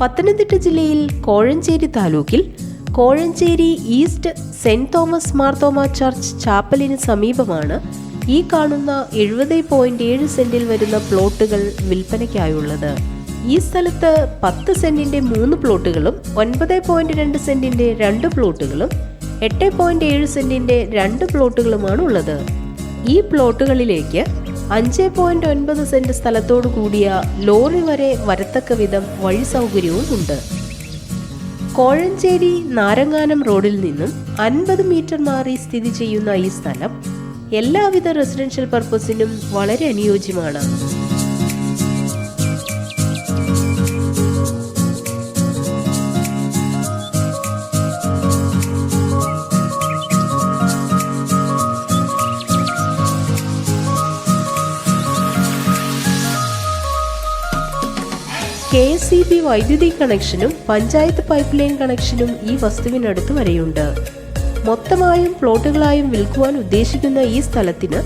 പത്തനംതിട്ട ജില്ലയിൽ കോഴഞ്ചേരി താലൂക്കിൽ Kozhencherry east saint Thomas Marthoma church ചാപ്പലിന് സമീപമാണ് ഈ കാണുന്ന 70.7 സെന്റിൽ വരുന്ന പ്ലോട്ടുകൾ വിൽപ്പനയ്ക്കായുള്ളത്. ഈ സ്ഥലത്ത് 10 സെന്റിന്റെ 3 പ്ലോട്ടുകളും 9.2 സെന്റിന്റെ 2 പ്ലോട്ടുകളും 8.7 സെന്റിന്റെ 2 പ്ലോട്ടുകളുമാണ് ഉള്ളത്. ഈ പ്ലോട്ടുകളിലേക്ക് 5.9 സെന്റ് സ്ഥലത്തോടു കൂടിയ ലോറി വരെ വരത്തക്ക വിധം വഴി സൗകര്യവും ഉണ്ട്. കോഴഞ്ചേരി നാരങ്ങാനം റോഡിൽ നിന്നും 50 മീറ്റർ മാറി സ്ഥിതി ചെയ്യുന്ന ഈ സ്ഥലം എല്ലാവിധ റെസിഡൻഷ്യൽ പർപ്പസിനും വളരെ അനുയോജ്യമാണ്. KSEB വൈദ്യുതി കണക്ഷനും പഞ്ചായത്ത് പൈപ്പ് ലൈൻ കണക്ഷനും ഈ വസ്തുവിനടുത്ത് വരെയുണ്ട്. മൊത്തമായും പ്ലോട്ടുകളായും വിൽക്കുവാൻ ഉദ്ദേശിക്കുന്ന ഈ സ്ഥലത്തിന്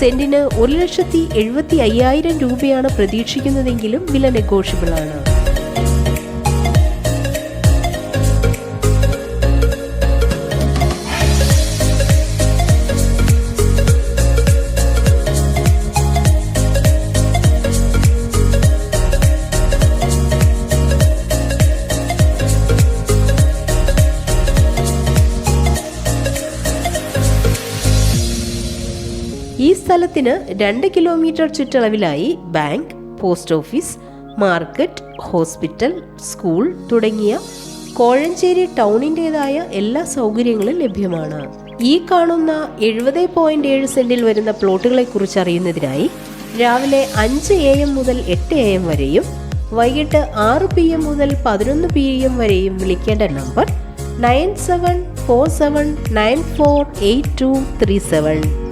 സെന്റിന് 1,75,000 രൂപയാണ് പ്രതീക്ഷിക്കുന്നതെങ്കിലും വില നെഗോഷ്യബിൾ ആണ്. ഈ സ്ഥലത്തിന് 2 കിലോമീറ്റർ ചുറ്റളവിലായി bank, post office, market, hospital, school തുടങ്ങിയ കോഴഞ്ചേരി ടൗണിൻ്റെതായ എല്ലാ സൗകര്യങ്ങളും ലഭ്യമാണ്. ഈ കാണുന്ന 70.7 സെന്റിൽ വരുന്ന പ്ലോട്ടുകളെ കുറിച്ച് അറിയുന്നതിനായി രാവിലെ 5 AM മുതൽ 8 AM വരെയും വൈകിട്ട് 6 PM മുതൽ 11 PM വരെയും വിളിക്കേണ്ട നമ്പർ 9747948237.